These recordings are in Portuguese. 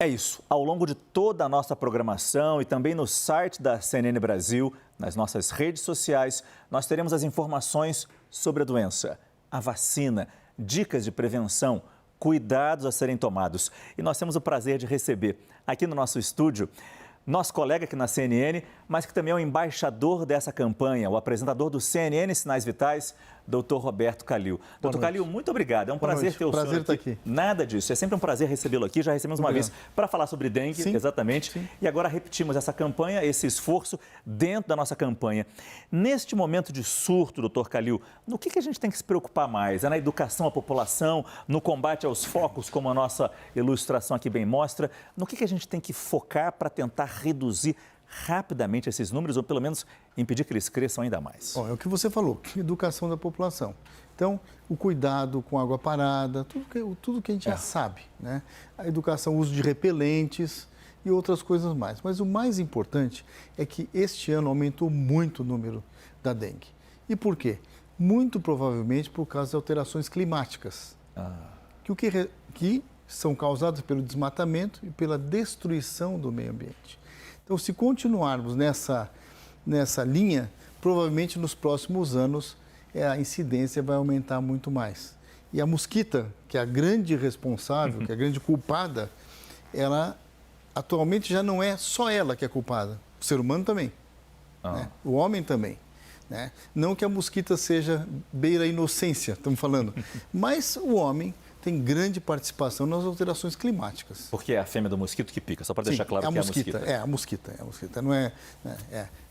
É isso. Ao longo de toda a nossa programação e também no site da CNN Brasil, nas nossas redes sociais, nós teremos as informações sobre a doença, a vacina, dicas de prevenção, cuidados a serem tomados. E nós temos o prazer de receber aqui no nosso estúdio nosso colega aqui na CNN, mas que também é o embaixador dessa campanha, o apresentador do CNN Sinais Vitais, Dr. Roberto Calil. Dr. Calil, muito obrigado. É um prazer ter o senhor Prazer estar aqui. Nada disso. É sempre um prazer recebê-lo aqui. Já recebemos uma vez para falar sobre dengue, exatamente. Sim. E agora repetimos essa campanha, esse esforço dentro da nossa campanha. Neste momento de surto, Dr. Calil, no que a gente tem que se preocupar mais? É na educação à população, no combate aos focos, como a nossa ilustração aqui bem mostra? No que a gente tem que focar para tentar reduzir rapidamente esses números, ou pelo menos impedir que eles cresçam ainda mais? É o que você falou, educação da população. Então, o cuidado com água parada, tudo que a gente já sabe, né? A educação, o uso de repelentes e outras coisas mais. Mas o mais importante é que este ano aumentou muito o número da dengue. E por quê? Muito provavelmente por causa de alterações climáticas, que são causadas pelo desmatamento e pela destruição do meio ambiente. Então, se continuarmos nessa linha, provavelmente nos próximos anos a incidência vai aumentar muito mais. E a mosquita, que é a grande responsável, que é a grande culpada, ela atualmente já não é só ela que é culpada, o ser humano também, né? O homem também. Né? Não que a mosquita seja beira a inocência, estamos falando, mas o homem tem grande participação nas alterações climáticas. Porque é a fêmea do mosquito que pica, só para deixar claro que é a mosquita. É a mosquita, não é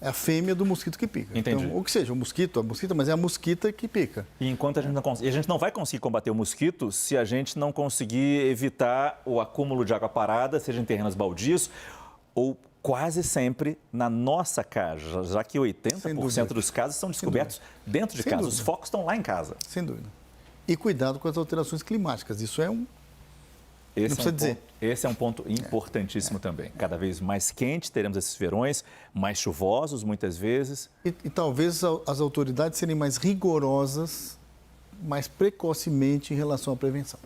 a fêmea do mosquito que pica. Entendi. Então, ou que seja, a mosquita, mas é a mosquita que pica. E enquanto a gente não vai conseguir combater o mosquito se a gente não conseguir evitar o acúmulo de água parada, seja em terrenos baldios ou quase sempre na nossa casa, já que 80% dos casos são descobertos dentro de casa. Os focos estão lá em casa. Sem dúvida. E cuidado com as alterações climáticas. Isso é Esse é um ponto importantíssimo também. Cada vez mais quente, teremos esses verões, mais chuvosos muitas vezes. E talvez as autoridades serem mais rigorosas, mais precocemente em relação à prevenção.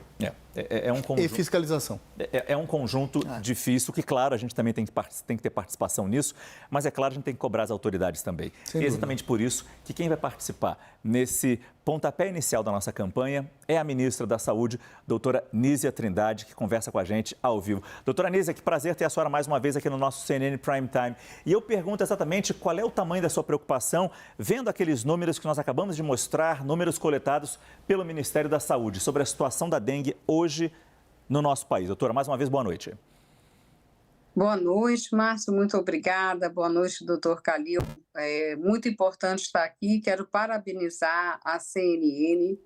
É um conjunto, e fiscalização. É um conjunto difícil, que, claro, a gente também tem que ter participação nisso, mas, é claro, a gente tem que cobrar as autoridades também. E exatamente por isso que quem vai participar nesse pontapé inicial da nossa campanha é a ministra da Saúde, doutora Nízia Trindade, que conversa com a gente ao vivo. Doutora Nízia, que prazer ter a senhora mais uma vez aqui no nosso CNN Prime Time. E eu pergunto exatamente qual é o tamanho da sua preocupação, vendo aqueles números que nós acabamos de mostrar, números coletados pelo Ministério da Saúde, sobre a situação da dengue hoje no nosso país. Doutora, mais uma vez, boa noite. Boa noite, Márcio, muito obrigada. Boa noite, doutor Calil. É muito importante estar aqui. Quero parabenizar a CNN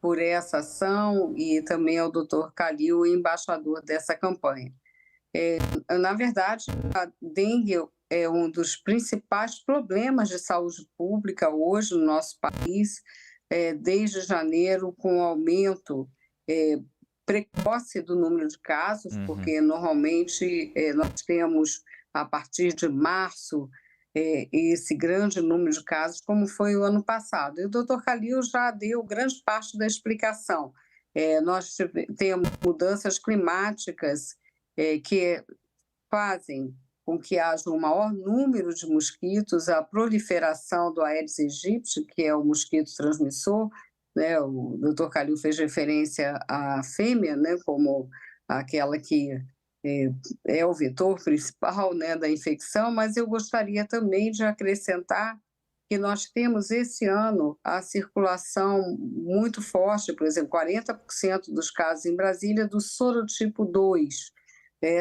por essa ação e também ao doutor Calil, embaixador dessa campanha. Na verdade, a dengue é um dos principais problemas de saúde pública hoje no nosso país, desde janeiro, com o aumento precoce do número de casos, porque normalmente nós temos, a partir de março, esse grande número de casos, como foi o ano passado. E o doutor Calil já deu grande parte da explicação. Nós temos mudanças climáticas que fazem com que haja um maior número de mosquitos, a proliferação do Aedes aegypti, que é o mosquito transmissor, né? O doutor Calil fez referência à fêmea, né, como aquela que é o vetor principal, né, da infecção, mas eu gostaria também de acrescentar que nós temos esse ano a circulação muito forte, por exemplo, 40% dos casos em Brasília do sorotipo 2,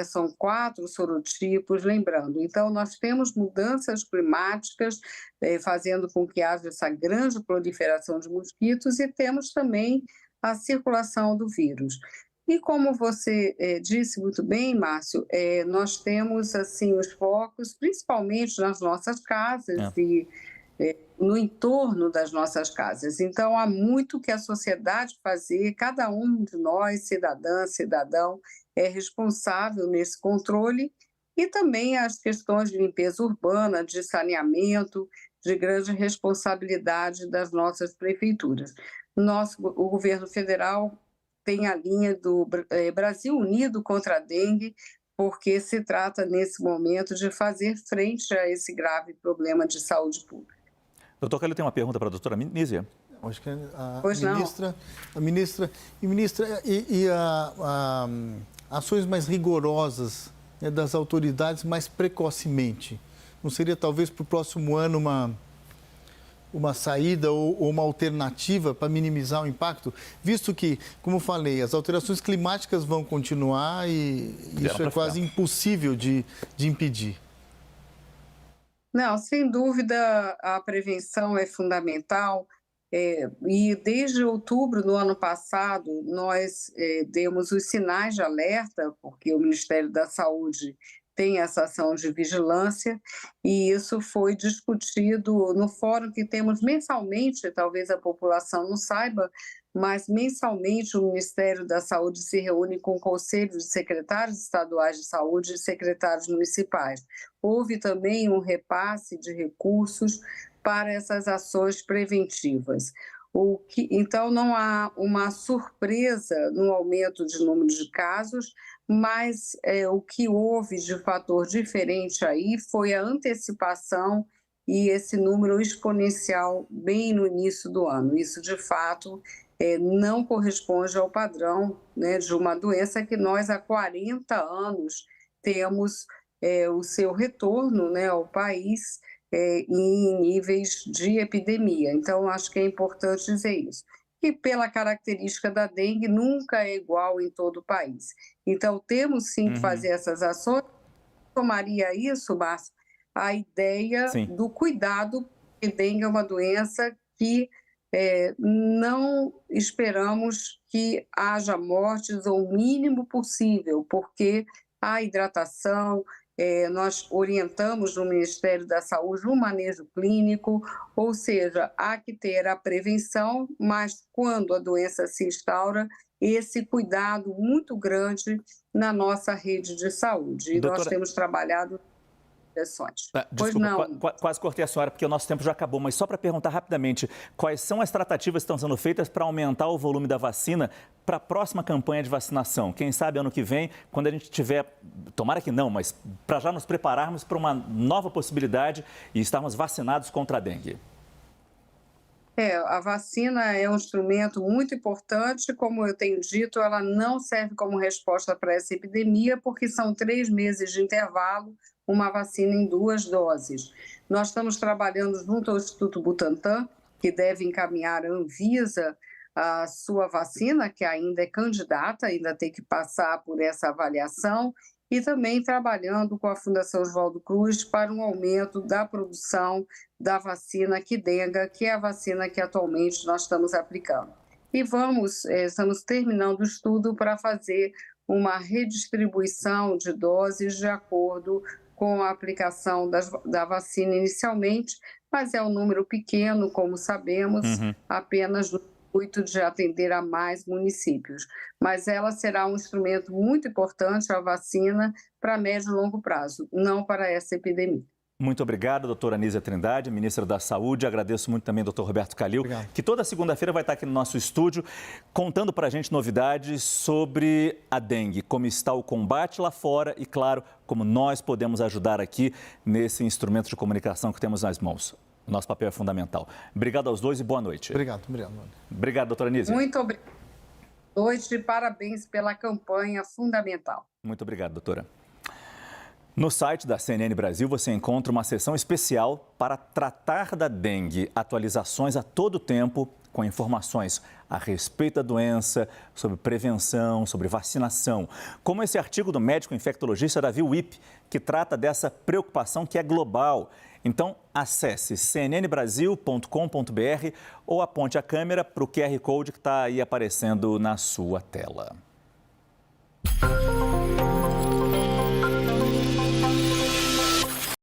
são 4 sorotipos, lembrando. Então, nós temos mudanças climáticas fazendo com que haja essa grande proliferação de mosquitos e temos também a circulação do vírus. E como você disse muito bem, Márcio, nós temos assim os focos, principalmente nas nossas casas e no entorno das nossas casas. Então, há muito que a sociedade fazer, cada um de nós, cidadã, cidadão, é responsável nesse controle e também as questões de limpeza urbana, de saneamento, de grande responsabilidade das nossas prefeituras. O governo federal tem a linha do Brasil Unido contra a Dengue, porque se trata, nesse momento, de fazer frente a esse grave problema de saúde pública. Doutor Calil, tem uma pergunta para a doutora Nízia. Acho que ações mais rigorosas, né, das autoridades mais precocemente. Não seria talvez para o próximo ano uma saída ou uma alternativa para minimizar o impacto, visto que, como falei, as alterações climáticas vão continuar e isso é quase impossível de impedir? Não, sem dúvida, a prevenção é fundamental. E desde outubro do ano passado, nós demos os sinais de alerta, porque o Ministério da Saúde tem essa ação de vigilância, e isso foi discutido no fórum que temos mensalmente, talvez a população não saiba, mas mensalmente o Ministério da Saúde se reúne com o Conselho de Secretários Estaduais de Saúde e secretários municipais. Houve também um repasse de recursos para essas ações preventivas. Então, não há uma surpresa no aumento de número de casos, mas o que houve de fator diferente aí foi a antecipação e esse número exponencial bem no início do ano. Isso, de fato, não corresponde ao padrão, né, de uma doença que nós há 40 anos temos o seu retorno, né, ao país em níveis de epidemia. Então, acho que é importante dizer isso. E pela característica da dengue, nunca é igual em todo o país. Então, temos sim que fazer essas ações. Tomaria isso, Márcio, a ideia do cuidado, porque dengue é uma doença que não esperamos que haja mortes ou o mínimo possível, porque a hidratação, nós orientamos no Ministério da Saúde um manejo clínico, ou seja, há que ter a prevenção, mas quando a doença se instaura, esse cuidado muito grande na nossa rede de saúde. E nós temos trabalhado ações. Desculpa, quase cortei a senhora, porque o nosso tempo já acabou, mas só para perguntar rapidamente, quais são as tratativas que estão sendo feitas para aumentar o volume da vacina para a próxima campanha de vacinação? Quem sabe ano que vem, quando a gente tiver, tomara que não, mas para já nos prepararmos para uma nova possibilidade e estarmos vacinados contra a dengue. A vacina é um instrumento muito importante, como eu tenho dito, ela não serve como resposta para essa epidemia, porque são 3 meses de intervalo, uma vacina em 2 doses. Nós estamos trabalhando junto ao Instituto Butantan, que deve encaminhar a Anvisa a sua vacina, que ainda é candidata, ainda tem que passar por essa avaliação, e também trabalhando com a Fundação Oswaldo Cruz para um aumento da produção da vacina Qdenga, que é a vacina que atualmente nós estamos aplicando. E estamos terminando o estudo para fazer uma redistribuição de doses de acordo com a aplicação da vacina inicialmente, mas é um número pequeno, como sabemos, apenas no intuito de atender a mais municípios. Mas ela será um instrumento muito importante, a vacina, para médio e longo prazo, não para essa epidemia. Muito obrigado, doutora Nízia Trindade, ministra da Saúde. Agradeço muito também ao doutor Roberto Calil, que toda segunda-feira vai estar aqui no nosso estúdio, contando para a gente novidades sobre a dengue, como está o combate lá fora e, claro, como nós podemos ajudar aqui nesse instrumento de comunicação que temos nas mãos. Nosso papel é fundamental. Obrigado aos dois e boa noite. Obrigado. Obrigado, doutora Nízia. Muito obrigado. Boa noite e parabéns pela campanha fundamental. Muito obrigado, doutora. No site da CNN Brasil, você encontra uma seção especial para tratar da dengue. Atualizações a todo tempo, com informações a respeito da doença, sobre prevenção, sobre vacinação. Como esse artigo do médico infectologista Davi Wipp, que trata dessa preocupação que é global. Então, acesse cnnbrasil.com.br ou aponte a câmera para o QR Code que está aí aparecendo na sua tela.